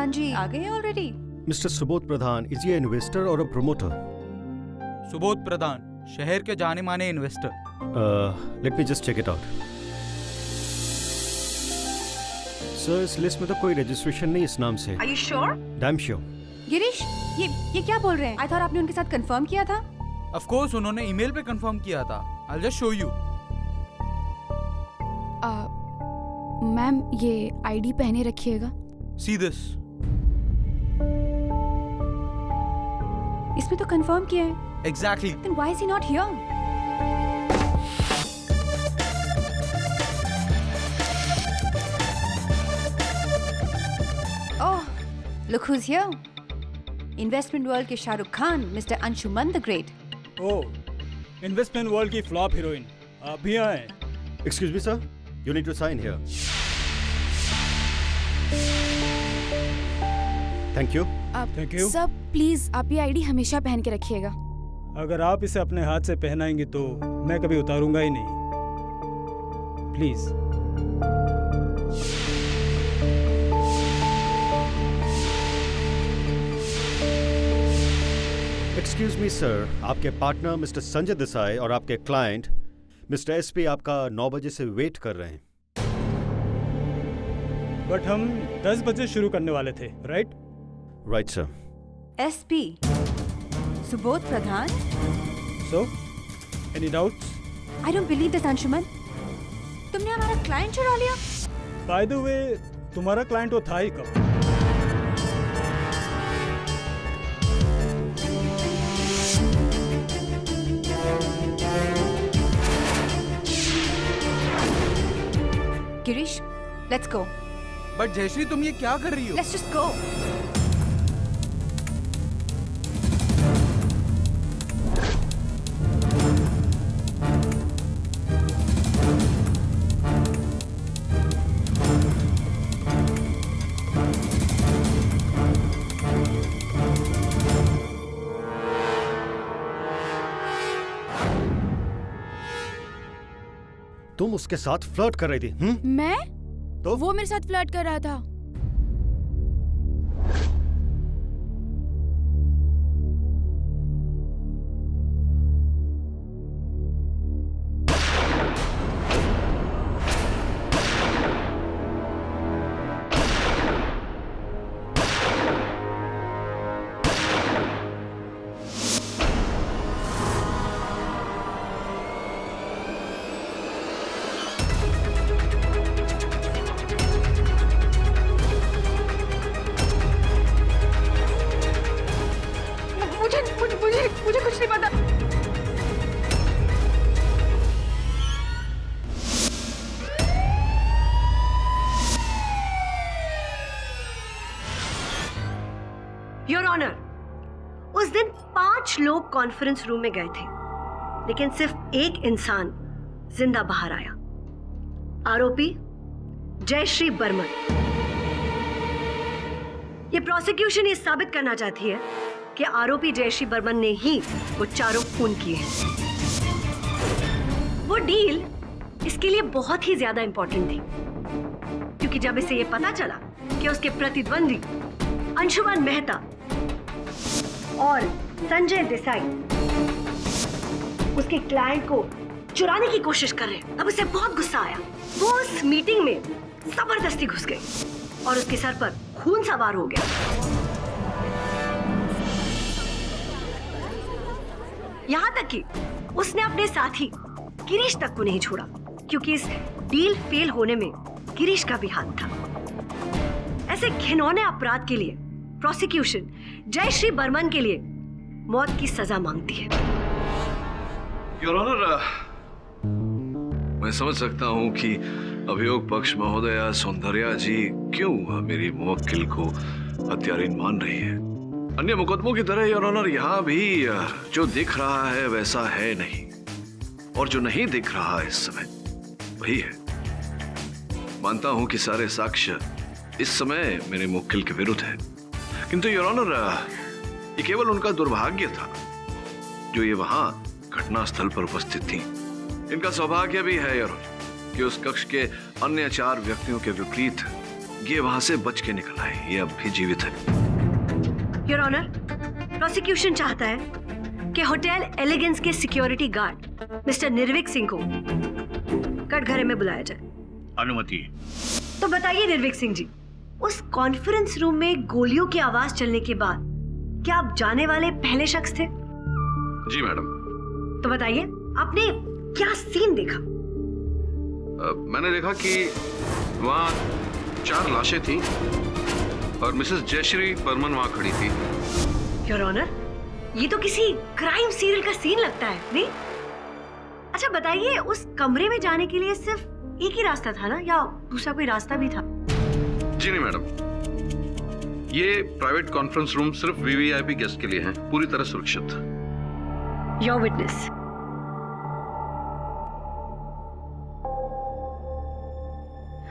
प्रधान जी आ गए already? Mister Subodh Pradhan, is he investor और अ प्रोमोटर? सुबोध प्रधान, शहर के जाने माने investor. Let me just check it out. Sir, इस लिस्ट में तो कोई रजिस्ट्रेशन नहीं इस नाम से। Are you sure? Damn sure. Girish, ये क्या बोल रहे हैं? आई थॉट आपने उनके साथ कंफर्म किया था। ऑफ कोर्स उन्होंने ईमेल पे कंफर्म किया था। I'll just show you. Ma'am, ये आईडी पहने रखिएगा। See this. इसमें तो कंफर्म किया है। Exactly. Then why is he not here? Oh, look who's here. Investment world के Shahrukh Khan, Mr. Anshuman the Great. Oh, investment world की फ्लॉप हीरोइन आप भी आए? Excuse me sir, you need to sign here. Thank you. Thank you. सब please आप ये ID हमेशा पहन के रखिएगा। अगर आप इसे अपने हाथ से पहनाएंगी तो मैं कभी उतारूंगा ही नहीं। प्लीज। एक्सक्यूज मी सर, आपके पार्टनर मिस्टर संजय देसाई और आपके क्लाइंट मिस्टर एसपी आपका 9 बजे से वेट कर रहे हैं। बट हम 10 बजे शुरू करने वाले थे, right? Right sir. SP Subodh Pradhan? So any doubts? I don't believe this, Anshuman. तुमने हमारा क्लाइंट चुरा लिया। बाय द वे, तुम्हारा क्लाइंट वो था ही कब? Girish, let's go. But Jayashree, तुम ये क्या कर रही हो? Let's just go. तुम उसके साथ फ्लर्ट कर रही थी? मैं? तो वो मेरे साथ फ्लर्ट कर रहा था। मुझे कुछ नहीं पता। योर ऑनर, उस दिन 5 लोग कॉन्फ्रेंस रूम में गए थे, लेकिन सिर्फ एक इंसान जिंदा बाहर आया। आरोपी जयश्री बर्मन। ये प्रोसिक्यूशन ये साबित करना चाहती है कि आरोपी जयश्री बर्मन ने ही वो चारों खून किए हैं। वो डील इसके लिए बहुत ही ज्यादा इंपॉर्टेंट थी, क्योंकि जब इसे ये पता चला कि उसके प्रतिद्वंदी अंशुमन मेहता और संजय देसाई उसके क्लाइंट को चुराने की कोशिश कर रहे हैं, अब उसे बहुत गुस्सा आया। वो उस मीटिंग में जबरदस्ती घुस गई और उसके सर पर खून सवार हो गया। यहां तक कि उसने अपने साथी गिरीश तक को नहीं छोड़ा, क्योंकि इस डील फेल होने में गिरीश का भी हाथ था। ऐसे घिनौने अपराध के लिए प्रोसिक्यूशन जयश्री बर्मन के लिए मौत की सजा मांगती है। योर ऑनर, मैं समझ सकता हूं कि अभियोग पक्ष महोदया सौंदर्या जी क्यों मेरी मुवक्किल को हत्यारीन मान रही है। अन्य मुकदमों की तरह योर ऑनर, यहाँ भी जो दिख रहा है वैसा है नहीं, और जो नहीं दिख रहा इस समय वही है। मानता हूं कि सारे साक्ष्य इस समय मेरे मुवक्किल के विरुद्ध है, किंतु योर ऑनर, ये केवल उनका दुर्भाग्य था जो ये वहां घटना स्थल पर उपस्थित थी। इनका सौभाग्य भी है योर ऑनर कि उस कक्ष के अन्य 4 व्यक्तियों के विपरीत ये वहां से बच के निकल आए। ये अब भी जीवित है। योर ऑनर, प्रोसिक्यूशन चाहता है कि होटल एलिगेंस के security guard mister Nirvik Singh को कटघरे में बुलाया जाए। अनुमति। तो बताइए निर्विक सिंह जी, उस कॉन्फ्रेंस रूम में गोलियों की आवाज चलने के बाद क्या आप जाने वाले पहले शख्स थे? जी मैडम। तो बताइए, आपने क्या सीन देखा? मैंने देखा कि वहाँ 4 लाशें थी और मिसेस जयश्री बर्मन वहाँ खड़ी थी। योर ऑनर, ये तो किसी क्राइम सीरियल का सीन लगता है, नहीं? अच्छा बताइए, उस कमरे में जाने के लिए सिर्फ एक ही रास्ता था ना, या दूसरा कोई रास्ता भी था? जी नहीं मैडम, ये प्राइवेट कॉन्फ्रेंस रूम सिर्फ वीवीआईपी गेस्ट के लिए है, पूरी तरह सुरक्षित। Your witness.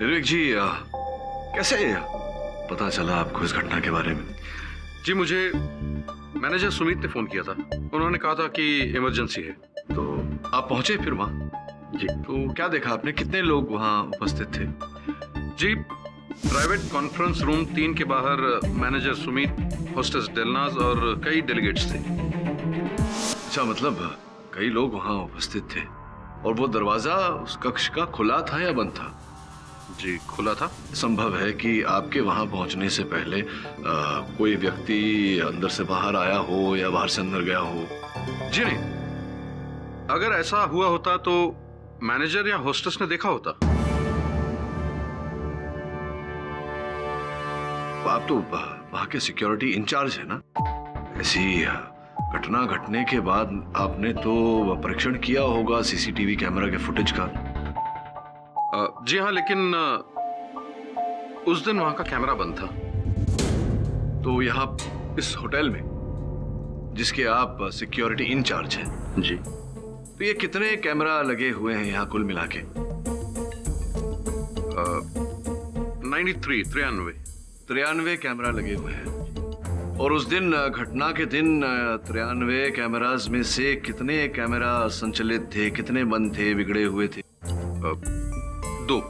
निर्विक जी, कैसे पता चला आपको इस घटना के बारे में? जी मुझे मैनेजर सुमित ने फोन किया था। उन्होंने कहा था कि इमरजेंसी है, तो आप पहुंचे फिर वहां? जी। तो क्या देखा आपने? कितने लोग वहां उपस्थित थे? जी, प्राइवेट कॉन्फ्रेंस रूम 3 के बाहर मैनेजर सुमित, होस्टेस डेलनाज और कई डेलीगेट्स थे। अच्छा, मतलब कई लोग वहां उपस्थित थे। और वो दरवाजा उस कक्ष का खुला था या बंद था? जी खुला था। संभव है कि आपके वहां पहुंचने से पहले कोई व्यक्ति अंदर से बाहर आया हो या बाहर से अंदर गया हो। जी नहीं, अगर ऐसा हुआ होता तो मैनेजर या होस्टेस ने देखा होता। आप तो वहां के सिक्योरिटी इंचार्ज है ना? ऐसी घटना घटने के बाद आपने तो परीक्षण किया होगा सीसीटीवी कैमरा के फुटेज का। जी हाँ, लेकिन उस दिन वहां का कैमरा बंद था। तो यहाँ इस होटल में जिसके आप सिक्योरिटी इंचार्ज हैं जी, तो ये कितने कैमरा लगे हुए हैं यहाँ कुल मिला के? 93 कैमरा लगे हुए हैं। और उस दिन, घटना के दिन 93 कैमरास में से कितने कैमरा संचालित थे, कितने बंद थे, बिगड़े हुए थे? 2।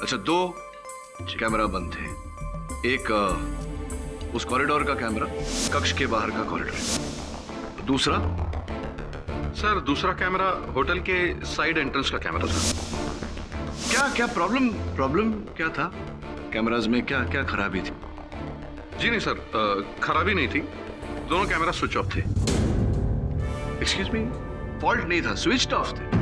अच्छा, 2 कैमरा बंद थे। एक उस कॉरिडोर का कैमरा, कक्ष के बाहर का कॉरिडोर। दूसरा? सर, दूसरा कैमरा होटल के साइड एंट्रेंस का कैमरा था। क्या प्रॉब्लम क्या था? कैमराज में क्या खराबी थी? जी नहीं सर, खराबी नहीं थी। दोनों कैमरा स्विच ऑफ थे। एक्सक्यूज मी, फॉल्ट नहीं था, स्विच ऑफ थे।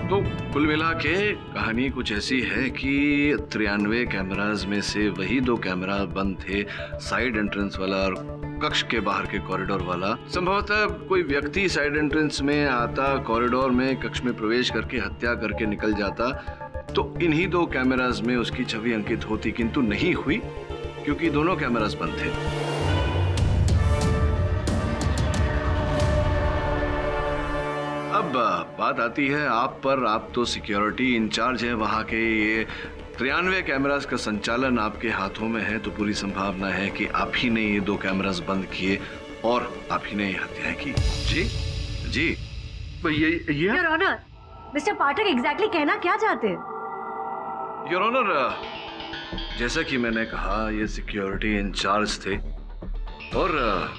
तो कुल मिला के कहानी कुछ ऐसी है कि 93 कैमराज में से वही 2 कैमरा बंद थे, साइड एंट्रेंस वाला और कक्ष के बाहर के कॉरिडोर वाला। संभवतः कोई व्यक्ति साइड एंट्रेंस में आता, कॉरिडोर में कक्ष में प्रवेश करके हत्या करके निकल जाता, तो इन्हीं 2 कैमराज में उसकी छवि अंकित होती, किंतु नहीं हुई क्योंकि दोनों कैमराज बंद थे। अब बात आती है आप पर। आप तो सिक्योरिटी इंचार्ज हैं वहां के। ये 93 कैमरास का संचालन आपके हाथों में है, तो पूरी संभावना है कि आप ही ने ये 2 कैमरास बंद किए और आप ही ने ये हत्याएं की। जी जी, ये your honour, mister Pathak exactly कहना क्या चाहते हैं? योर ऑनर, जैसा कि मैंने कहा, ये सिक्योरिटी इंचार्ज थे और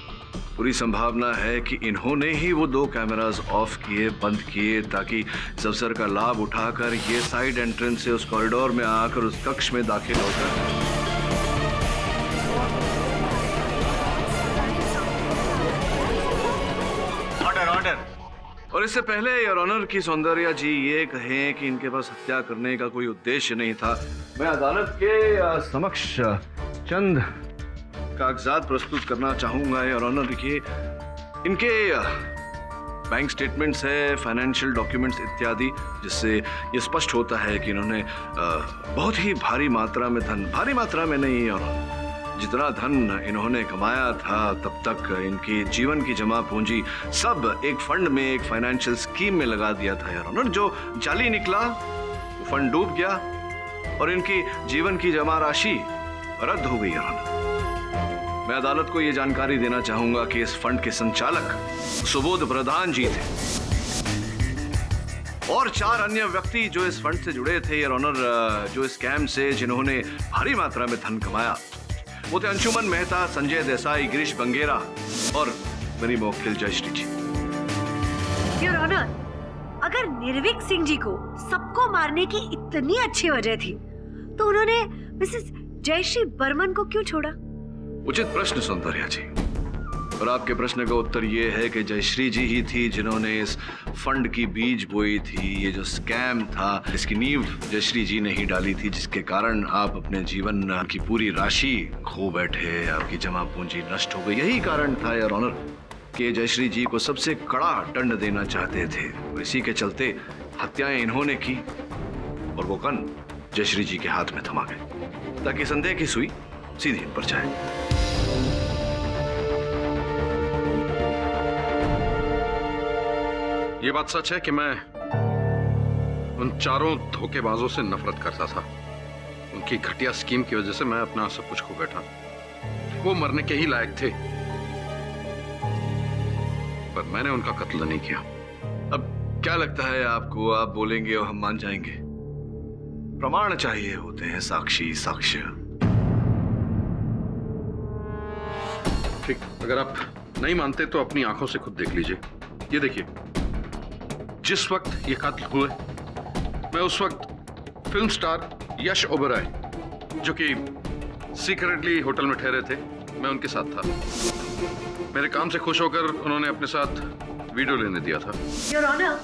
पूरी संभावना है कि इन्होंने ही वो 2 कैमरास ऑफ किए, बंद किए, ताकि इस अवसर का लाभ उठाकर ये साइड एंट्रेंस से उस कॉरिडोर में आकर उस कक्ष में दाखिल होकर ऑर्डर। और इससे पहले योर ऑनर की सौंदर्या जी ये कहें कि इनके पास हत्या करने का कोई उद्देश्य नहीं था, मैं अदालत के समक्ष चंद कागजात प्रस्तुत करना चाहूंगा। योर ऑनर, देखिए, इनके बैंक स्टेटमेंट्स है, फाइनेंशियल डॉक्यूमेंट्स इत्यादि, जिससे ये स्पष्ट होता है कि इन्होंने बहुत ही भारी मात्रा में धन, भारी मात्रा में नहीं, और जितना धन इन्होंने कमाया था तब तक इनकी जीवन की जमा पूंजी सब एक फंड में, एक फाइनेंशियल स्कीम में लगा दिया था। योर ऑनर, जो जाली निकला वो फंड डूब गया और इनकी जीवन की जमा राशि रद्द हो गई। योर ऑनर, मैं अदालत को यह जानकारी देना चाहूंगा कि इस फंड के संचालक सुबोध प्रधान जी थे। और 4 अन्य व्यक्ति जो इस फंड से जुड़े थे योर ऑनर, जो स्कैम से जिन्होंने भारी मात्रा में धन कमाया, वो थे अंशुमन मेहता, संजय देसाई, गिरीश बंगेरा और मेरी मुवक्किल जयश्री जी। योर ऑनर, अगर निर्विक सिंह जी को सबको मारने की इतनी अच्छी वजह थी तो उन्होंने मिसेस जयश्री बर्मन को क्यों छोड़ा? उचित प्रश्न सौंदर्या जी, और आपके प्रश्न का उत्तर ये है कि जयश्री जी ही थी जिन्होंने इस फंड की बीज बोई थी। ये जो स्कैम था, इसकी नींव जयश्री जी ने ही डाली थी, जिसके कारण आप अपने जीवन की पूरी राशि खो बैठे, आपकी जमा पूंजी नष्ट हो गई। यही कारण था योर ऑनर कि जयश्री जी को सबसे कड़ा दंड देना चाहते थे। इसी के चलते हत्याएं इन्होंने की और वो गन जयश्री जी के हाथ में थमा गए ताकि संदेह की सुई सीधी इन पर जाए। ये बात सच है कि मैं उन चारों धोखेबाजों से नफरत करता था। उनकी घटिया स्कीम की वजह से मैं अपना सब कुछ खो बैठा। वो मरने के ही लायक थे, पर मैंने उनका कत्ल नहीं किया। अब क्या लगता है आपको? आप बोलेंगे और हम मान जाएंगे? प्रमाण चाहिए होते हैं, साक्षी, साक्ष्य। ठीक, अगर आप नहीं मानते तो अपनी आंखों से खुद देख लीजिए। ये देखिए, जिस वक्त ये कत्ल हुए, मैं उस वक्त फिल्म स्टार यश ओबेरॉय, जो कि सीक्रेटली होटल में ठहरे थे, मैं उनके साथ था। मेरे काम से खुश होकर उन्होंने अपने साथ वीडियो लेने दिया था। योर ऑनर,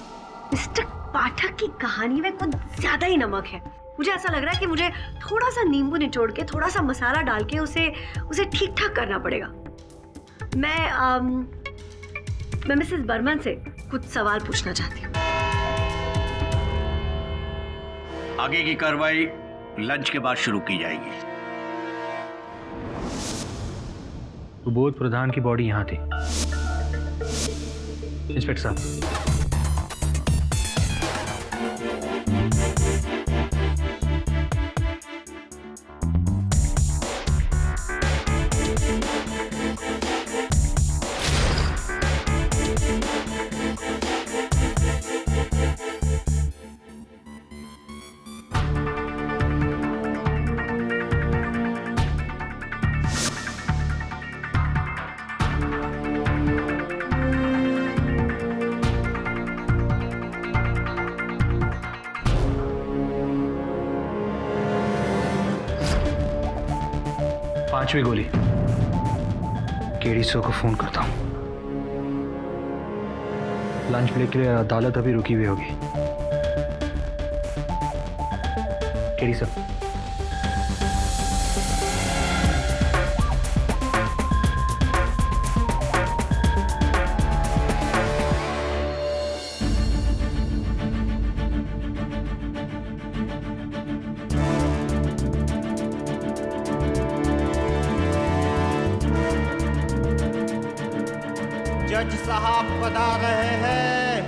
मिस्टर पाठक की कहानी में कुछ ज्यादा ही नमक है। मुझे ऐसा लग रहा है कि मुझे थोड़ा सा नींबू निचोड़ के, थोड़ा सा मसाला डाल के उसे ठीक ठाक करना पड़ेगा। मैं मिसेस बर्मन से कुछ सवाल पूछना चाहती हूँ। आगे की कार्रवाई लंच के बाद शुरू की जाएगी। सुबोध प्रधान की बॉडी यहाँ थी। इंस्पेक्टर साहब, पांचवी गोली केडी सो को फोन करता हूं। लंच ब्रेक के लिए अदालत अभी रुकी हुई होगी। केडी सर, जज साहब बता रहे हैं।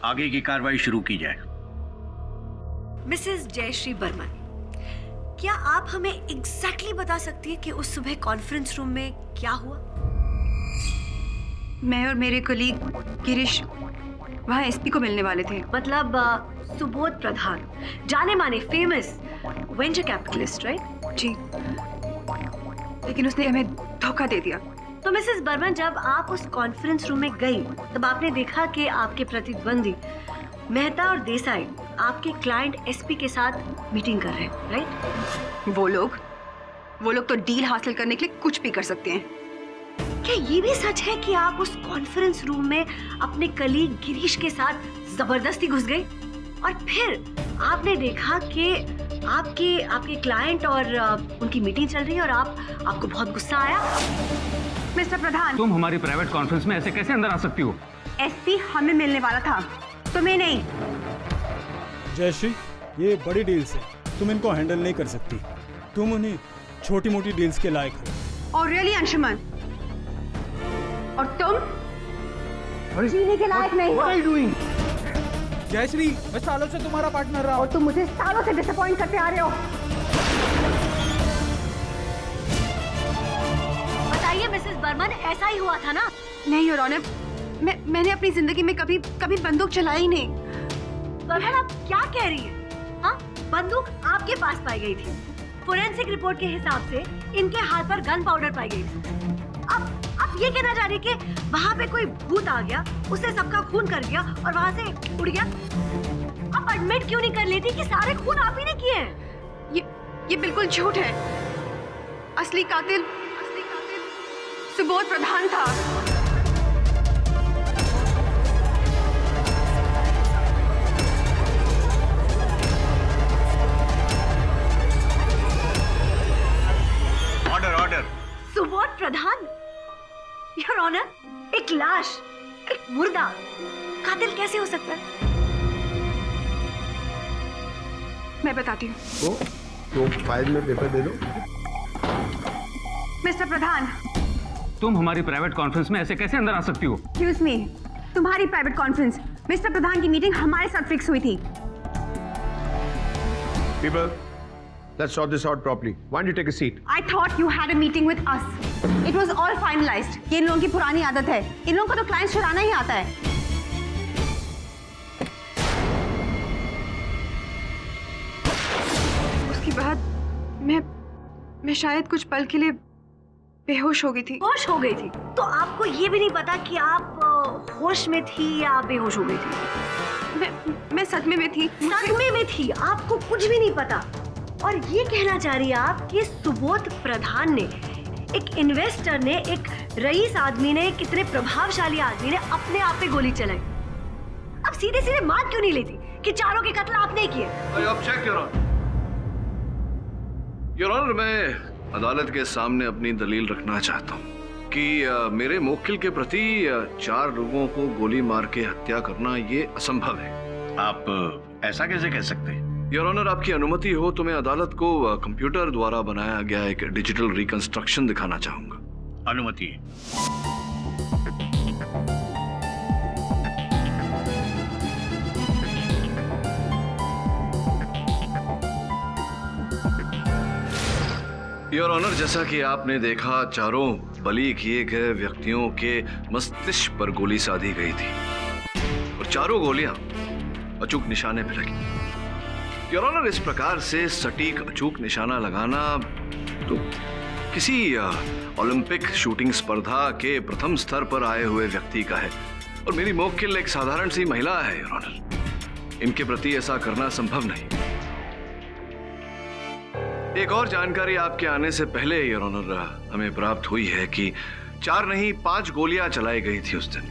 आगे की कार्रवाई शुरू की जाए। मिसेस जयश्री बर्मन, क्या आप हमें एग्जैक्टली बता सकती हैं कि उस सुबह कॉन्फ्रेंस रूम में क्या हुआ? मैं और मेरे कलीग गिरीश वहाँ एसपी को मिलने वाले थे। मतलब सुबोध प्रधान, जाने माने फेमस वेंचर कैपिटलिस्ट, राइट? जी, लेकिन उसने हमें धोखा दे दिया। तो मिसेस बर्मन, जब आप उस कॉन्फ्रेंस रूम में गई तब आपने देखा कि आपके प्रतिद्वंदी मेहता और देसाई आपके क्लाइंट एसपी के साथ मीटिंग कर रहे हैं, राइट? वो लोग तो डील हासिल करने के लिए कुछ भी कर सकते हैं। क्या ये भी सच है कि आप उस कॉन्फ्रेंस रूम में अपने कलीग गिरीश के साथ जबरदस्ती घुस गए और फिर आपने देखा कि आपके क्लाइंट और उनकी मीटिंग चल रही है और आपको बहुत गुस्सा आया? मिस्टर प्रधान, तुम हमारी प्राइवेट कॉन्फ्रेंस में ऐसे कैसे अंदर आ सकती हो? एसपी हमें मिलने वाला था, तुम्हें नहीं। जयश्री, ये बड़ी डील्स है, तुम इनको हैंडल नहीं कर सकती। तुम उन्हें छोटी मोटी डील्स के लायक हो। और रियली अंशुमन, और तुम जीने के लायक नहीं हो। जयश्री, मैं सालों से तुम्हारा पार्टनर रहा और तुम मुझे सालों से डिसअपॉइंट करते आ रहे हो। बताइए मिसेस बर्मन, ऐसा ही हुआ था ना? नहीं योर ऑनर, मैंने अपनी जिंदगी में कभी बंदूक चलाई ही नहीं। गगन आप क्या कह रही हैं? हाँ, बंदूक आपके पास पाई गई थी। फोरेंसिक रिपोर्ट के हिसाब से इनके हाथ पर गन पाउडर पाई गई थी। अब आप ये कहना चाह रही कि वहाँ पे कोई भूत आ गया, उसने सबका खून कर दिया और वहाँ से उड़ गया? आप एडमिट क्यों नहीं कर लेती कि सारे खून आप ही ने किए हैं? ये बिल्कुल झूठ है। असली कातिल सुबोध प्रधान था। Order order. Subodh Pradhan? Your honour, एक लाश, एक मुर्दा कातिल कैसे हो सकता है? मैं बताती हूँ। तो फाइल में पेपर दे दो। मिस्टर प्रधान, तुम हमारी प्राइवेट कॉन्फ्रेंस में ऐसे कैसे अंदर आ सकती हो? एक्सक्यूज मी, तुम्हारी प्राइवेट कॉन्फ्रेंस, मिस्टर प्रधान की मीटिंग हमारे साथ फिक्स हुई थी। People, let's sort this out properly. Why don't you take a seat? I thought you had a meeting with us. It was all finalized. ये इन लोगों की पुरानी आदत है। इन लोगों को तो क्लाइंट्स चुराना ही आता है। उसके बाद मैं शायद कुछ पल के लिए बेहोश हो गई थी। होश हो गई थी? तो आपको ये भी नहीं पता कि आप होश में थी या बेहोश हो गई थी? मैं सदमे में थी। सदमे में थी? आपको कुछ भी नहीं पता। और ये कहना चाह रही है आप कि सुबोध प्रधान ने, एक इन्वेस्टर ने, एक रईस आदमी ने, कितने प्रभावशाली आदमी ने अपने आप पे गोली चलाई। अब सीधे सीधे मान क्यों नहीं लेती कि चारों के कत्ल आपने किए? Object your honour. Your honour, मैं अदालत के सामने अपनी दलील रखना चाहता हूँ कि मेरे मुवक्किल के प्रति 4 लोगों को गोली मार के हत्या करना ये असंभव है। आप ऐसा कैसे कह सकते हैं? योर ऑनर, आपकी अनुमति हो तो मैं अदालत को कंप्यूटर द्वारा बनाया गया एक डिजिटल रिकंस्ट्रक्शन दिखाना चाहूंगा। अनुमति है। योर ऑनर, जैसा कि आपने देखा, चारों बलि किए गए व्यक्तियों के मस्तिष्क पर गोली साधी गई थी और चारों गोलियां अचूक निशाने पर लगी। योर ऑनर, इस प्रकार से सटीक अचूक निशाना लगाना तो किसी ओलंपिक शूटिंग स्पर्धा के प्रथम स्तर पर आए हुए व्यक्ति का है और मेरी मुवक्किल एक साधारण सी महिला है। योर ऑनर, इनके प्रति ऐसा करना संभव नहीं। एक और जानकारी आपके आने से पहले योर ऑनर हमें प्राप्त हुई है कि 4 नहीं 5 गोलियां चलाई गई थी उस दिन।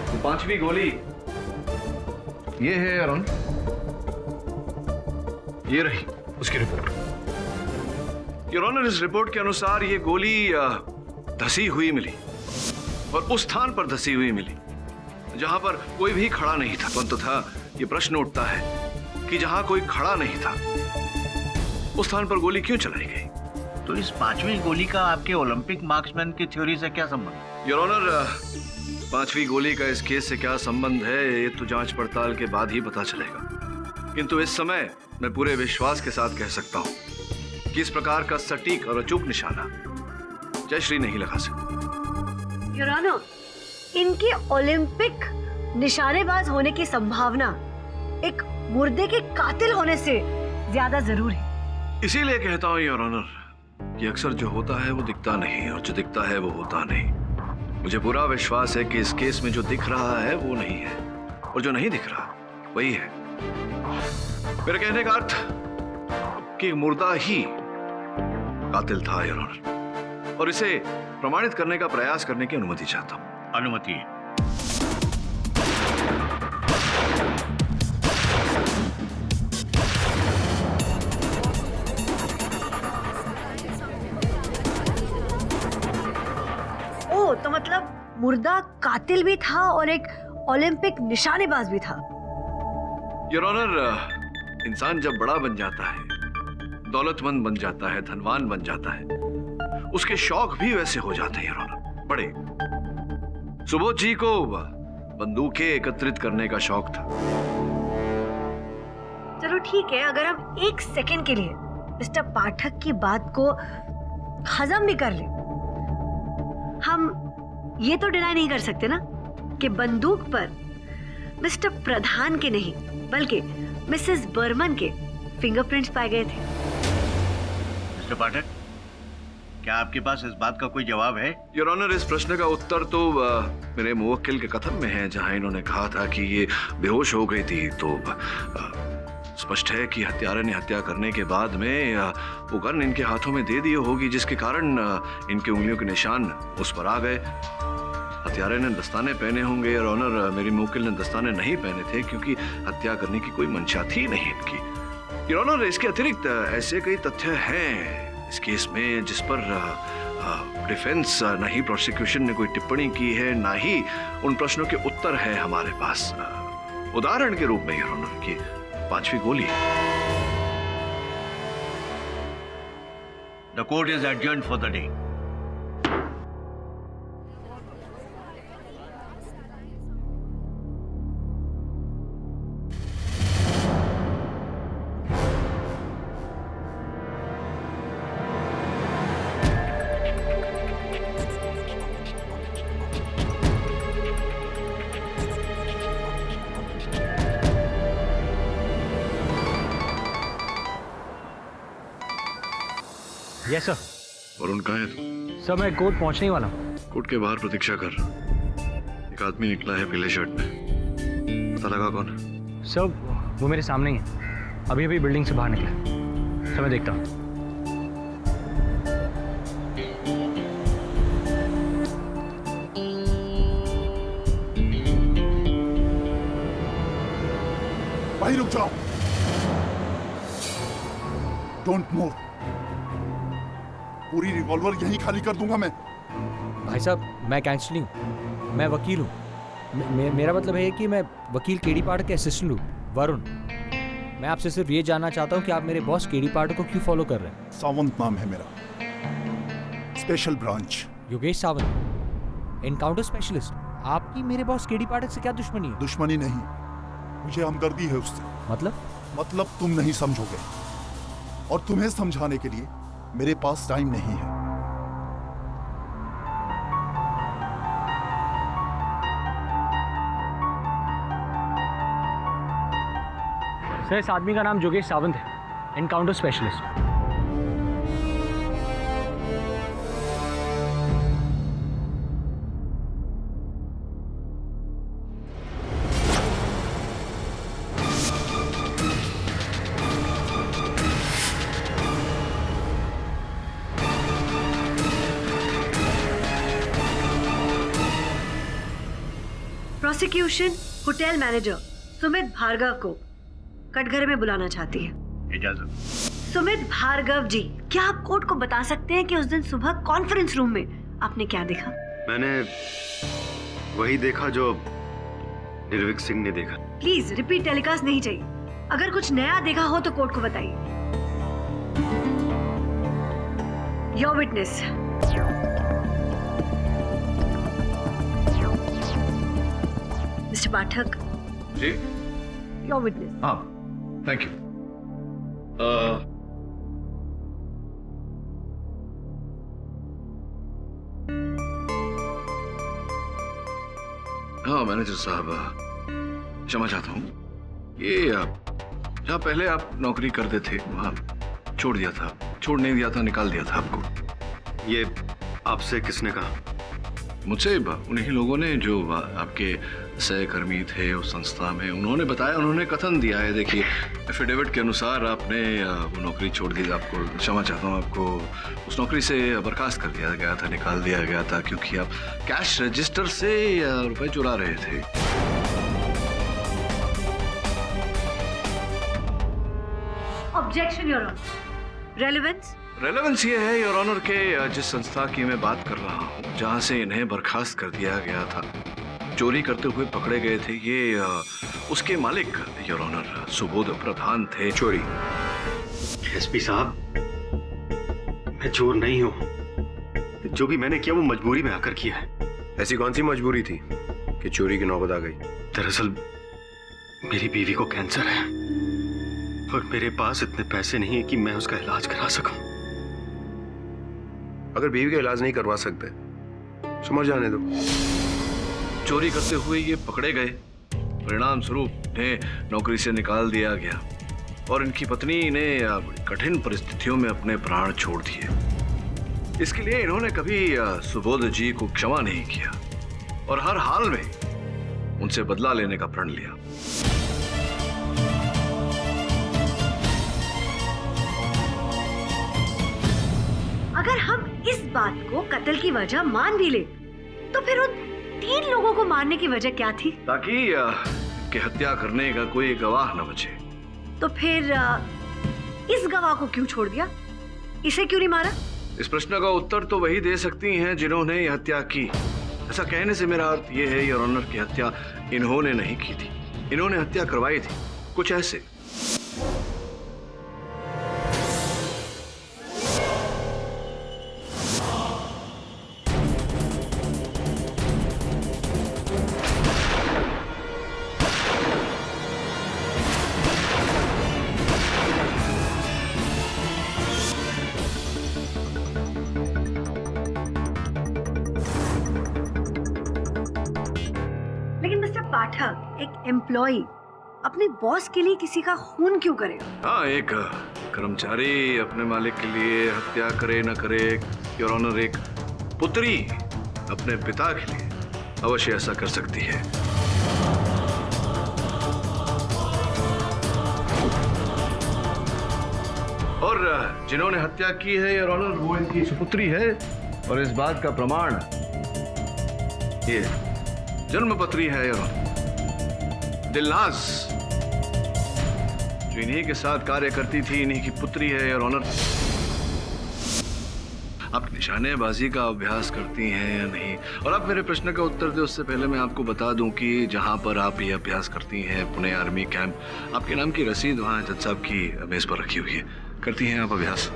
तो 5वीं गोली ये है योर ऑनर, ये रही उसकी रिपोर्ट। योर ऑनर, इस रिपोर्ट के अनुसार ये गोली धसी हुई मिली और उस स्थान पर धसी हुई मिली जहां पर कोई भी खड़ा नहीं था। तथा ये प्रश्न उठता है कि जहां कोई खड़ा नहीं था उस स्थान पर गोली क्यों चलाई गई? तो इस 5वीं गोली का आपके ओलंपिक मार्क्समैन की थ्योरी से क्या संबंध? योर ऑनर, 5वीं गोली का इस केस से क्या संबंध है ये तो जांच पड़ताल के बाद ही पता चलेगा, किंतु इस समय मैं पूरे विश्वास के साथ कह सकता हूं कि इस प्रकार का सटीक और अचूक निशाना जयश्री नहीं लगा सकती। योर ऑनर, इनके ओलंपिक निशानेबाज होने की संभावना एक मुर्दे के कातिल होने से ज्यादा जरूर है। इसीलिए कहता हूं योर ऑनर कि अक्सर जो होता है वो दिखता नहीं और जो दिखता है वो होता नहीं। मुझे पूरा विश्वास है कि इस केस में जो दिख रहा है वो नहीं है और जो नहीं दिख रहा वही है। मेरे कहने का अर्थ कि मुर्दा ही कातिल था योर ऑनर, और इसे प्रमाणित करने का प्रयास करने की अनुमति चाहता हूं। अनुमति है। ओ, तो मतलब मुर्दा कातिल भी था और एक ओलंपिक निशानेबाज भी था। योर ऑनर, इंसान जब बड़ा बन जाता है, दौलतमंद बन जाता है, धनवान बन जाता है, उसके शौक भी वैसे हो जाते हैं योर ऑनर, बड़े। सुबोध जी को बंदूकें एकत्रित करने का शौक था। चलो ठीक है, अगर हम 1 सेकंड के लिए मिस्टर पाठक की बात को हजम भी कर ले। हम ये तो डिनाई नहीं कर सकते ना कि बंदूक पर मिस्टर प्रधान के नहीं बल्कि मिसेस बर्मन के फिंगरप्रिंट्स पाए गए थे। मिस्टर पाठक, क्या आपके पास इस बात का कोई जवाब है? योर ऑनर, इस प्रश्न का उत्तर तो मेरे मुवक्किल के कथन में है, जहां इन्होंने कहा था कि ये बेहोश हो गई थी। तो स्पष्ट है कि हत्यारे ने हत्या करने के बाद में वो गन इनके हाथों में दे दी होगी, जिसके कारण इनके उंगलियों के निशान उस पर आ गए। हत्यारे ने दस्ताने पहने होंगे और ऑनर, मेरी मुवक्किल ने दस्ताने नहीं पहने थे क्योंकि हत्या करने की कोई मंशा थी नहीं इनकी। योर ऑनर, इसके अतिरिक्त ऐसे कई तथ्य हैं इस केस में जिस पर डिफेंस ना ही प्रोसिक्यूशन ने कोई टिप्पणी की है, ना ही उन प्रश्नों के उत्तर है हमारे पास। उदाहरण के रूप में योर ऑनर की 5वीं गोली। The court is adjourned for the day. Yes sir. Varun कहाँ है तू? सर मैं कोर्ट पहुंचने ही वाला हूँ। कोर्ट के बाहर प्रतीक्षा कर। एक आदमी निकला है पीले शर्ट में, पता लगा कौन? सर वो मेरे सामने ही है, अभी अभी बिल्डिंग से बाहर निकला है। सर मैं देखता हूँ। भाई रुक जाओ, डोंट मूव। पूरी रिवॉल्वर यहीं खाली कर दूंगा मैं। भाई साहब मैं गैंगस्टर नहीं हूँ, मैं वकील हूँ। मेरा मतलब है कि मैं वकील केडी पाठक के असिस्टेंट हूँ, वरुण। मैं आपसे सिर्फ ये जानना चाहता हूँ कि आप मेरे बॉस केडी पाठक को क्यों फॉलो कर रहे हैं? सावंत नाम है मेरा, special branch. Yogesh Sawant, encounter specialist. आपकी मेरे बॉस केडी पाठक से क्या दुश्मनी है? दुश्मनी नहीं, मुझे हमदर्दी है उससे। मतलब तुम नहीं समझोगे, और तुम्हें समझाने के लिए मेरे पास टाइम नहीं है। सर इस आदमी का नाम योगेश सावंत है, encounter specialist. Prosecution hotel manager Sumit Bhargav को कटघरे में बुलाना चाहती है। इजाजत। सुमित भार्गव जी, क्या आप कोर्ट को बता सकते हैं कि उस दिन सुबह कॉन्फ्रेंस रूम में आपने क्या देखा? मैंने वही देखा जो निर्विक सिंह ने देखा। प्लीज रिपीट टेलीकास्ट नहीं चाहिए। अगर कुछ नया देखा हो तो कोर्ट को बताइए। Your witness. Mister Pathak ji, your witness. हाँ, थैंक यू। हाँ मैनेजर साहब, क्षमा चाहता हूँ। ये जहाँ पहले आप नौकरी करते थे वहाँ छोड़ दिया था, छोड़ नहीं दिया था, निकाल दिया था आपको। ये आपसे किसने कहा? मुझसे उन्हीं लोगों ने जो आपके सहकर्मी थे उस संस्था में, उन्होंने बताया, उन्होंने कथन दिया है। देखिए एफिडेविट के अनुसार आपने वो नौकरी छोड़ दी। आपको क्षमा चाहता हूँ, आपको उस नौकरी से बर्खास्त कर दिया गया था, निकाल दिया गया था क्योंकि आप कैश रजिस्टर से रुपए चुरा रहे थे। Objection your honour. Relevance? Relevance ये है योर ऑनर के जिस संस्था की मैं बात कर रहा हूँ, जहाँ से इन्हें बर्खास्त कर दिया गया था, चोरी करते हुए पकड़े गए थे, ये उसके मालिक योर ऑनर सुबोध प्रधान थे। चोरी? एसपी साहब, मैं चोर नहीं हूँ। जो भी मैंने किया वो मजबूरी में आकर किया है। ऐसी कौन सी मजबूरी थी कि चोरी की नौबत आ गई? दरअसल मेरी बीवी को कैंसर है और मेरे पास इतने पैसे नहीं है कि मैं उसका इलाज करा सकूं। अगर बीवी का इलाज नहीं करवा सकते तो मर जाने दो। चोरी करते हुए ये पकड़े गए, परिणाम स्वरूप इन्हें नौकरी से निकाल दिया गया और इनकी पत्नी ने कठिन परिस्थितियों में अपने प्राण छोड़ दिए। इसके लिए इन्होंने कभी सुबोध जी को क्षमा नहीं किया और हर हाल में उनसे बदला लेने का प्रण लिया। अगर हम इस बात को कत्ल की वजह मान भी ले, तो फिर उन 3 लोगों को मारने की वजह क्या थी? ताकि कि हत्या करने का कोई गवाह न बचे। तो फिर इस गवाह को क्यों छोड़ दिया? इसे क्यों नहीं मारा? इस प्रश्न का उत्तर तो वही दे सकती हैं जिन्होंने ये हत्या की। ऐसा कहने से मेरा अर्थ ये है, योर ऑनर, की हत्या इन्होंने नहीं की थी, इन्होंने हत्या करवाई थी। कुछ ऐसे। एक एम्प्लॉई अपने बॉस के लिए किसी का खून क्यों करेगा? हाँ, एक कर्मचारी अपने मालिक के लिए हत्या करे न करे, योर ऑनर, एक पुत्री अपने पिता के लिए अवश्य ऐसा कर सकती है। और जिन्होंने हत्या की है, योर ऑनर, वो इनकी सुपुत्री है और इस बात का प्रमाण ये जन्मपत्री है, योर ऑनर, दिलनाज, जो इन्हीं के साथ कार्य करती थी, इन्हीं की पुत्री है, योर ऑनर। आप निशानेबाजी का अभ्यास करती हैं या नहीं? और आप मेरे प्रश्न का उत्तर दे उससे पहले मैं आपको बता दूं कि जहां पर आप ये अभ्यास करती हैं, पुणे आर्मी कैंप, आपके नाम की रसीद वहां जज साहब की मेज पर रखी हुई है। करती हैं आप अभ्यास?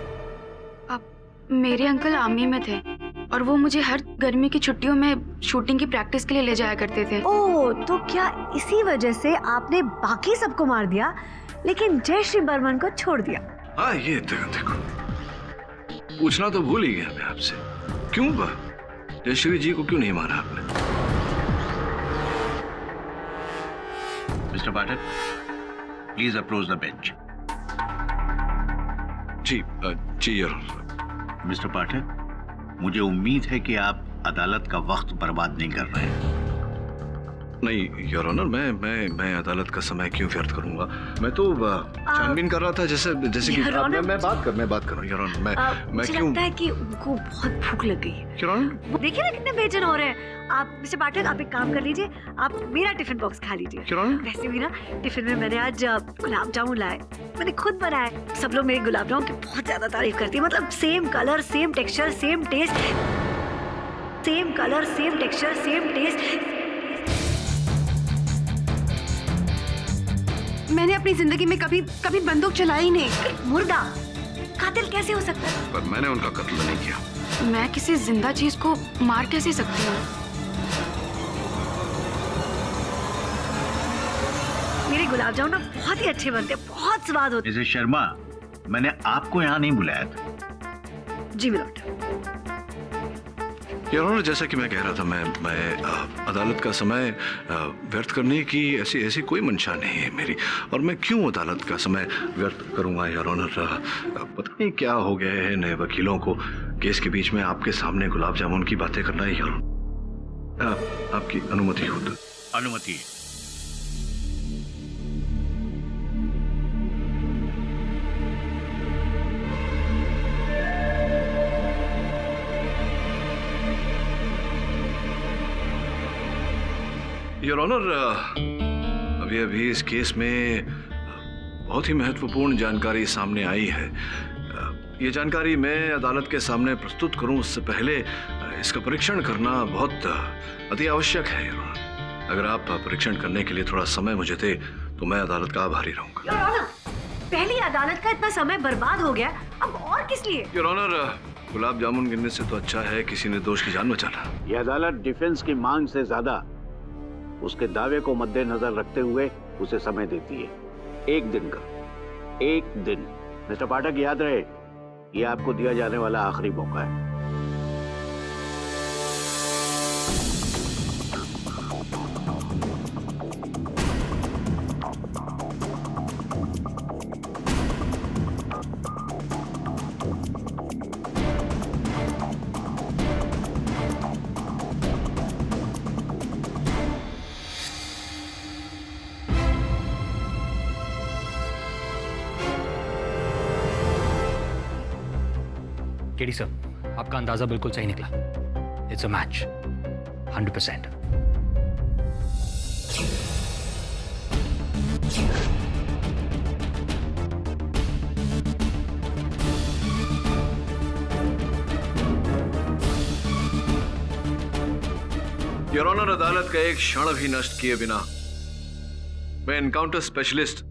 मेरे अंकल आर्मी में थे और वो मुझे हर गर्मी की छुट्टियों में शूटिंग की प्रैक्टिस के लिए ले जाया करते थे। ओह, तो क्या इसी वजह से आपने बाकी सबको मार दिया लेकिन जयश्री बर्मन को छोड़ दिया? हाँ, ये देखो, पूछना तो भूल ही गया मैं आपसे, क्यों जयश्री जी को क्यों नहीं मारा आपने? Mister Pathak, please approach the bench. जी योर ऑनर। मिस्टर पाठक, मुझे उम्मीद है कि आप अदालत का वक्त बर्बाद नहीं कर रहे हैं। नहीं योर ऑनर, मैं अदालत का समय क्यों व्यर्थ करूंगा? मैं तो छानबीन कर रहा था, जैसे कि मैं बात कर रहा हूं योर ऑनर। मैं क्यों? लगता है कि उनको बहुत भूख लग गई है। योर ऑनर, देखिए ना कितने बेचैन हो रहे हैं। आप मिस्टर पाठक, आप एक काम कर लीजिए, आप मेरा टिफिन बॉक्स खा लीजिए। योर ऑनर, वैसे भी ना टिफिन में मैंने आज गुलाब जामुन लाए, मैंने खुद बनाए। सब लोग मेरे गुलाब जामुन की बहुत ज्यादा तारीफ करती है। मतलब same colour, same texture, same taste, same colour, same texture, same taste. मैंने अपनी जिंदगी में कभी बंदूक चलाई नहीं। मुर्दा कातिल कैसे हो सकता है? पर मैंने उनका कत्ल नहीं किया। मैं किसी जिंदा चीज को मार कैसे सकती हूँ? मेरे गुलाब जामुन ना बहुत ही अच्छे बनते हैं, बहुत स्वाद होते हैं। मिसेस शर्मा, मैंने आपको यहाँ नहीं बुलाया था। जी मिलोट। योर ऑनर, जैसा कि मैं कह रहा था, मैं अदालत का समय व्यर्थ करने की ऐसी कोई मंशा नहीं है मेरी। और मैं क्यों अदालत का समय व्यर्थ करूंगा योर ऑनर? पता नहीं क्या हो गया है नए वकीलों को केस के बीच में आपके सामने गुलाब जामुन की बातें करना है। योर ऑनर, आपकी अनुमति हो तो? अनुमति। योर ऑनर, अभी इस केस में बहुत ही महत्वपूर्ण जानकारी सामने आई है। ये जानकारी मैं अदालत के सामने प्रस्तुत करूं उससे पहले इसका परीक्षण करना बहुत अति आवश्यक है। योर ऑनर, अगर आप परीक्षण करने के लिए थोड़ा समय मुझे दे तो मैं अदालत का आभारी रहूंगा। योर ऑनर, पहली अदालत का इतना समय बर्बाद हो गया, अब और किस लिए? योर ऑनर, गुलाब जामुन गिनने से तो अच्छा है किसी ने दोष की जान बचाना। यह अदालत डिफेंस की मांग से ज्यादा उसके दावे को मद्देनजर रखते हुए उसे समय देती है, 1 दिन का। एक दिन। मिस्टर पाठक, याद रहे, ये आपको दिया जाने वाला आखिरी मौका है। केडी सर, आपका अंदाजा बिल्कुल सही निकला। It's a match 100%। Your honour, अदालत का एक क्षण भी नष्ट किए बिना मैं एनकाउंटर स्पेशलिस्ट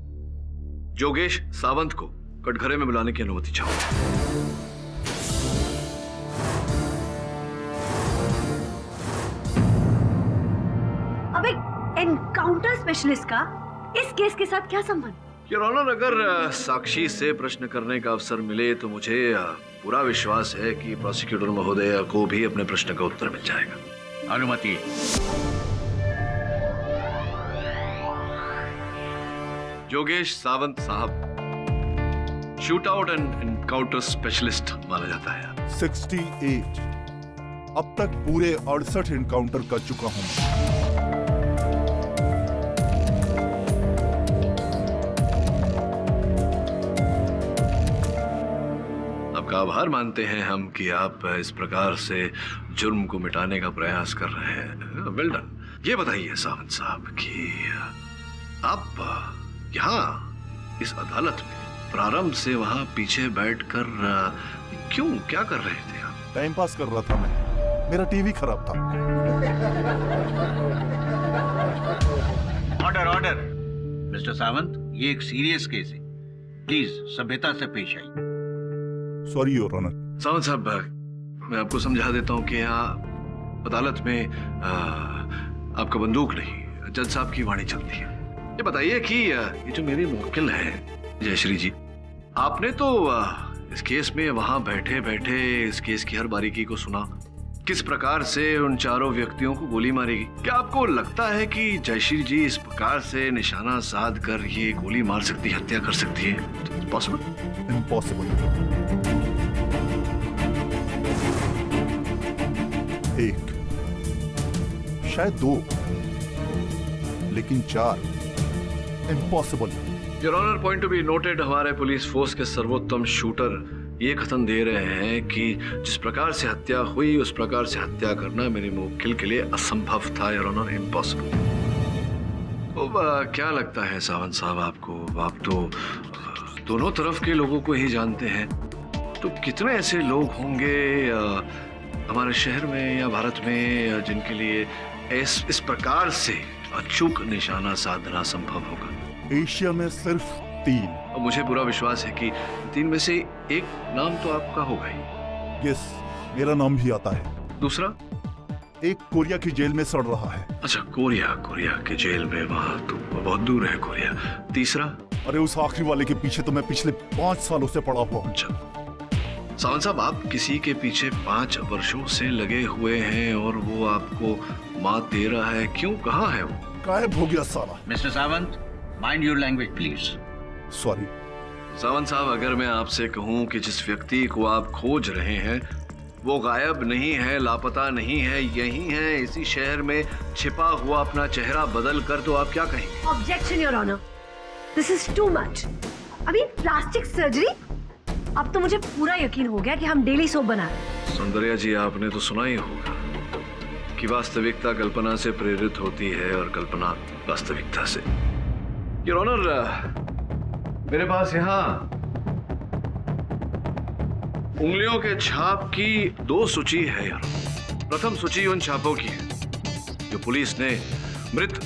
जोगेश सावंत को कटघरे में बुलाने की अनुमति चाहूंगा। अबे, एनकाउंटर स्पेशलिस्ट का इस केस के साथ क्या संबंध? योर ऑनर, अगर साक्षी से प्रश्न करने का अवसर मिले तो मुझे पूरा विश्वास है कि प्रोसिक्यूटर महोदय को भी अपने प्रश्न का उत्तर मिल जाएगा। अनुमति। जोगेश सावंत साहब shoot out and encounter specialist माना जाता है। 68। अब तक पूरे 68 एनकाउंटर कर चुका हूं। आपका आभार मानते हैं हम कि आप इस प्रकार से जुर्म को मिटाने का प्रयास कर रहे हैं। Well done. ये बताइए सावंत साहब कि आप यहाँ इस अदालत में प्रारंभ से वहां पीछे बैठकर क्यों, क्या कर रहे थे आप? टाइम पास कर रहा था मैं, मेरा टीवी खराब था। Order order. मिस्टर सावंत, ये एक सीरियस केस है, प्लीज सभ्यता से पेश आइए। Sorry your honour. सावंत साहब, मैं आपको समझा देता हूँ कि यहाँ अदालत में आपका बंदूक नहीं, जज साहब की वाणी चलती है। ये बताइए कि ये जो मेरी मुवक्किल है जयश्री जी, आपने तो इस केस में वहां बैठे बैठे इस केस की हर बारीकी को सुना, किस प्रकार से उन चारों व्यक्तियों को गोली मारेगी। क्या आपको लगता है कि जयश्री जी इस प्रकार से निशाना साध कर ये गोली मार सकती है, हत्या कर सकती है? पॉसिबल? इम्पॉसिबल। एक, शायद दो, लेकिन 4 impossible. Your honour, point to be noted, हमारे पुलिस फोर्स के सर्वोत्तम शूटर ये कथन दे रहे हैं कि जिस प्रकार से हत्या हुई उस प्रकार से हत्या करना मेरे मुवक्किल के लिए असंभव था। Your honour, impossible. तो क्या लगता है सावंत साहब आपको? आप तो दोनों तरफ के लोगों को ही जानते हैं, तो कितने ऐसे लोग होंगे हमारे शहर में या भारत में जिनके लिए इस प्रकार से अचूक निशाना साधना संभव होगा? एशिया में सिर्फ 3। और मुझे पूरा विश्वास है कि 3 में से एक नाम तो आपका होगा ही। यस, मेरा नाम भी आता है। दूसरा? एक कोरिया की जेल में सड़ रहा है। अच्छा, कोरिया की जेल में, वहाँ तो बहुत दूर है कोरिया। तीसरा? अरे उस आखिरी वाले के पीछे तो मैं पिछले 5 सालों से पड़ा हुआ। अच्छा सावंत साहब, आप किसी के पीछे 5 वर्षों से लगे हुए हैं और वो आपको मात दे रहा है, क्यों? कहाँ है वो? गायब हो गया साला। Mister Sawant, mind your language please. Sorry Sawant साहब, अगर मैं आपसे कहूँ कि जिस व्यक्ति को आप खोज रहे हैं वो गायब नहीं है, लापता नहीं है, यही है इसी शहर में छिपा हुआ, अपना चेहरा बदल कर, तो आप क्या कहेंगे? Objection your honour, this is too much. अभी प्लास्टिक सर्जरी? अब तो मुझे पूरा यकीन हो गया कि हम डेली सोप बना रहे हैं। सौंदर्या जी, आपने तो सुना ही होगा कि वास्तविकता कल्पना से प्रेरित होती है और कल्पना वास्तविकता से। योर ऑनर, मेरे पास यहाँ उंगलियों के छाप की 2 सूची है यार। प्रथम सूची उन छापों की है जो पुलिस ने मृत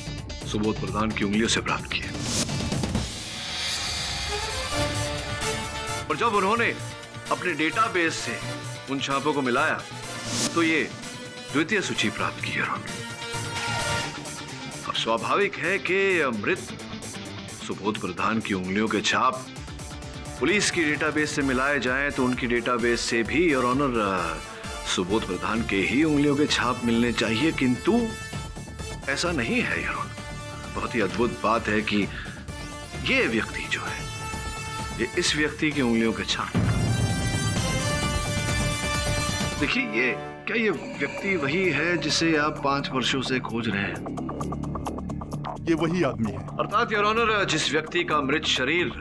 सुबोध प्रधान की उंगलियों से प्राप्त की है, और जब उन्होंने अपने डेटाबेस से उन छापों को मिलाया तो ये द्वितीय सूची प्राप्त की है। अब स्वाभाविक है कि मृत सुबोध प्रधान की उंगलियों के छाप पुलिस की डेटाबेस से मिलाए जाएं तो उनकी डेटाबेस से भी योर ऑनर सुबोध प्रधान के ही उंगलियों के छाप मिलने चाहिए, किंतु ऐसा नहीं है योर ऑनर। बहुत ही अद्भुत बात है कि ये व्यक्ति जो है, ये इस व्यक्ति की उंगलियों के छाप। देखिए, क्या ये व्यक्ति वही है जिसे आप 5 वर्षों से खोज रहे हैं? ये वही आदमी है। अर्थात योर ऑनर, जिस व्यक्ति का मृत शरीर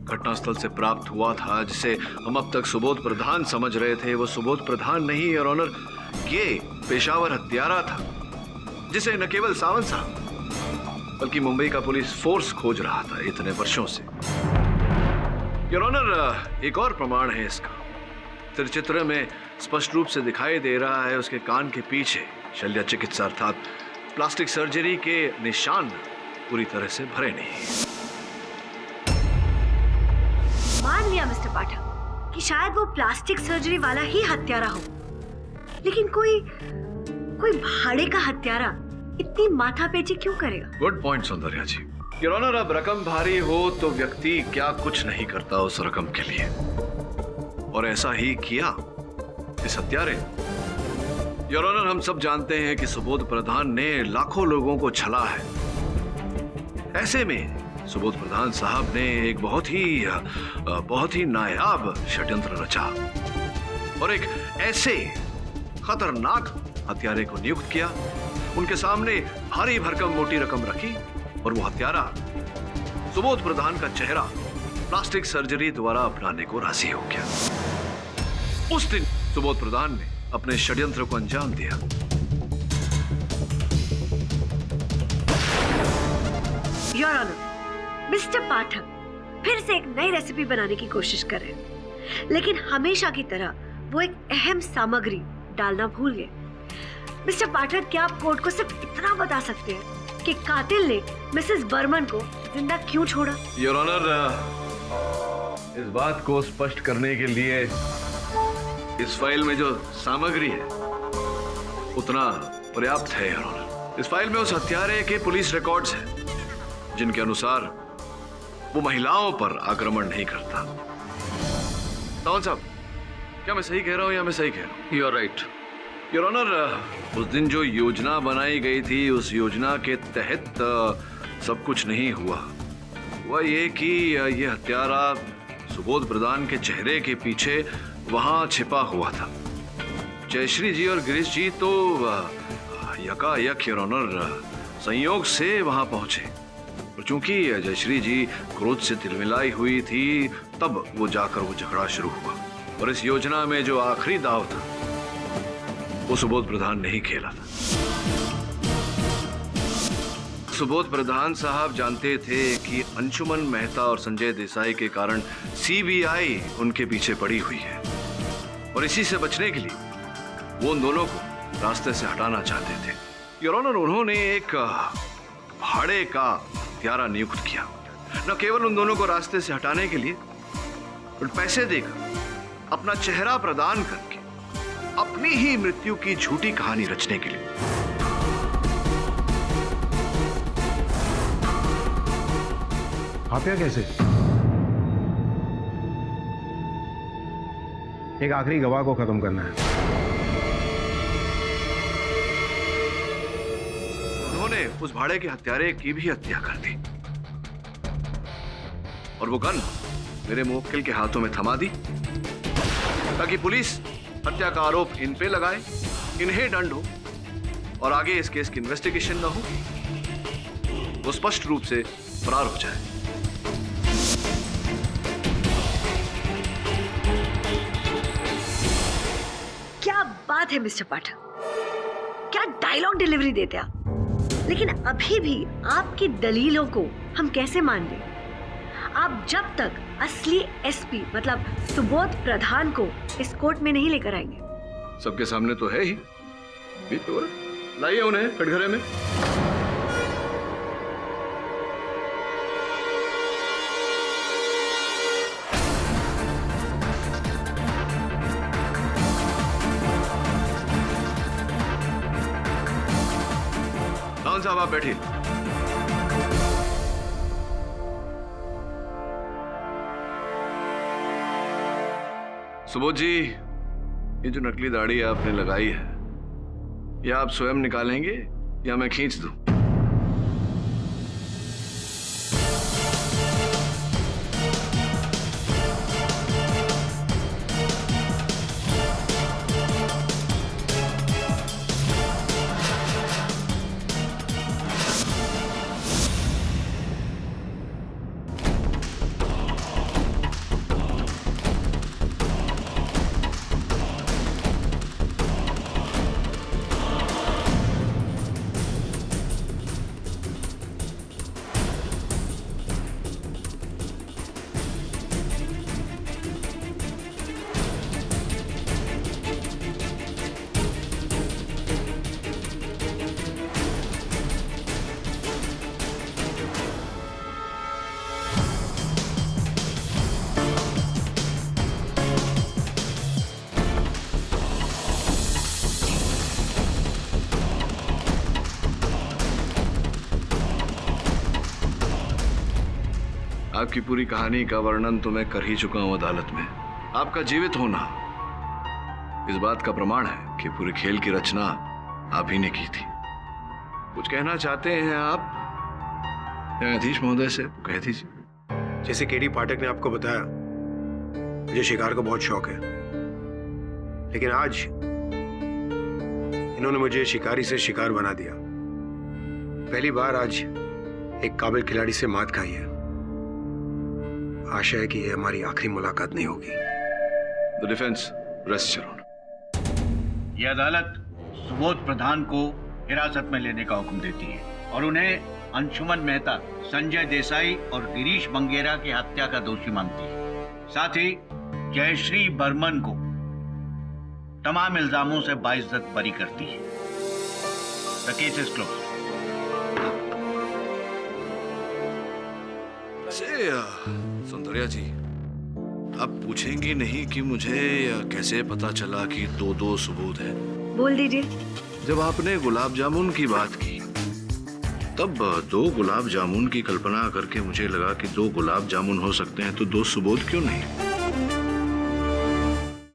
घटनास्थल से प्राप्त हुआ था, जिसे हम अब तक सुबोध प्रधान समझ रहे थे, वो सुबोध प्रधान नहीं योर ऑनर, ये पेशावर हत्यारा था, जिसे न केवल सावंत साहब बल्कि मुंबई का पुलिस फोर्स खोज रहा था इतने वर्षों से। योर ऑनर, एक और प्रमाण है इसका। चित्र में स्पष्ट रूप से दिखाई दे रहा है उसके कान के पीछे शल्य चिकित्सा अर्थात प्लास्टिक सर्जरी के निशान पूरी तरह से भरे नहीं। मान लिया मिस्टर पाठक कि शायद वो प्लास्टिक सर्जरी वाला ही हत्यारा हो, लेकिन कोई भाड़े का हत्यारा इतनी माथापेची क्यों करेगा? Good point Soundarya ji. Your honour, अब रकम भारी हो तो व्यक्ति क्या कुछ नहीं करता उस रकम के लिए, और ऐसा ही किया इस हत्यारे। योर ऑनर, हम सब जानते हैं कि सुबोध प्रधान ने लाखों लोगों को छला है। ऐसे में सुबोध प्रधान साहब ने एक बहुत ही नायाब षड्यंत्र रचा और एक ऐसे खतरनाक हत्यारे को नियुक्त किया। उनके सामने भारी भरकम मोटी रकम रखी और वो हत्यारा सुबोध प्रधान का चेहरा प्लास्टिक सर्जरी द्वारा अपनाने को राजी हो गया। उस दिन सुबोध प्रधान ने अपने षड्यंत्र को अंजाम दिया। योर ऑनर, मिस्टर पाठक फिर से एक नई रेसिपी बनाने की कोशिश कर रहे हैं, लेकिन हमेशा की तरह वो एक अहम सामग्री डालना भूल गए। मिस्टर पाठक, क्या आप कोर्ट को सिर्फ इतना बता सकते हैं कि कातिल ने मिसेस बर्मन को जिंदा क्यों छोड़ा? योर ऑनर, इस बात को स्पष्ट करने के लिए इस फाइल में जो सामग्री है उतना पर्याप्त है योर ऑनर। इस फाइल में उस हत्यारे के पुलिस रिकॉर्ड्स हैं जिनके अनुसार वो महिलाओं पर आक्रमण नहीं करता। सावंत साहब, क्या मैं सही कह रहा हूं या मैं सही कह रहा हूं? You are right your honour. उस दिन जो योजना बनाई गई थी, उस योजना के तहत सब कुछ नहीं हुआ। हुआ ये कि ये हत्यारा सुबोध प्रधान के चेहरे के पीछे वहां छिपा हुआ था। जयश्री जी और गिरीश जी तो यकायक योर ऑनर संयोग से वहां पहुंचे, और चूंकि जयश्री जी क्रोध से तिलमिलाई हुई थी, तब वो जाकर वो झगड़ा शुरू हुआ। और इस योजना में जो आखिरी दाव था वो सुबोध प्रधान ने ही खेला था। सुबोध प्रधान साहब जानते थे कि अंशुमन मेहता और संजय देसाई के कारण सीबीआई उनके पीछे पड़ी हुई है, और इसी से बचने के लिए वो उन दोनों को रास्ते से हटाना चाहते थे। योर ऑनर, उन्होंने एक भाड़े का हत्यारा नियुक्त किया, न केवल उन दोनों को रास्ते से हटाने के लिए, बल्कि पैसे देकर, अपना चेहरा प्रदान करके अपनी ही मृत्यु की झूठी कहानी रचने के लिए। हत्या कैसे? एक आखिरी गवाह को खत्म करना है। उन्होंने उस भाड़े के हत्यारे की भी हत्या कर दी और वो गन मेरे मुवक्किल के हाथों में थमा दी, ताकि पुलिस हत्या का आरोप इन पे लगाए, इन्हें दंड हो और आगे इस केस की इन्वेस्टिगेशन न हो, वो स्पष्ट रूप से फरार हो जाए। क्या बात है मिस्टर पाठक, क्या डायलॉग डिलीवरी देते आप। लेकिन अभी भी आपकी दलीलों को हम कैसे मान लें? आप जब तक असली एसपी मतलब सुबोध प्रधान को इस कोर्ट में नहीं लेकर आएंगे। सबके सामने तो है ही, लाइए उन्हें कटघरे में। साहब आप बैठिए। सुबोध जी, ये जो नकली दाढ़ी आपने लगाई है, ये आप स्वयं निकालेंगे या मैं खींच दूं? आपकी पूरी कहानी का वर्णन तो मैं कर ही चुका हूं अदालत में। आपका जीवित होना इस बात का प्रमाण है कि पूरे खेल की रचना आप ही ने की थी। कुछ कहना चाहते हैं आप न्यायाधीश महोदय से? कह दीजिए। जैसे केडी पाठक ने आपको बताया, मुझे शिकार का बहुत शौक है, लेकिन आज इन्होंने मुझे शिकारी से शिकार बना दिया। पहली बार आज एक काबिल खिलाड़ी से मात खाई है। आशा है कि ये हमारी आखिरी मुलाकात नहीं होगी। The defence rest your honour. यह अदालत सुबोध प्रधान को हिरासत में लेने का हुक्म देती है और उन्हें अंशुमन मेहता, संजय देसाई और गिरीश मंगेरा की हत्या का दोषी मानती है। साथ ही जयश्री बर्मन को तमाम इल्जामों से बाइज्जत बरी करती है। The case is close. Soundarya ji, आप पूछेंगी नहीं कि मुझे कैसे पता चला कि दो सबूत है? बोल दीजिए। जब आपने गुलाब जामुन की बात की, तब 2 गुलाब जामुन की कल्पना करके मुझे लगा कि 2 गुलाब जामुन हो सकते हैं, तो 2 सबूत क्यों नहीं?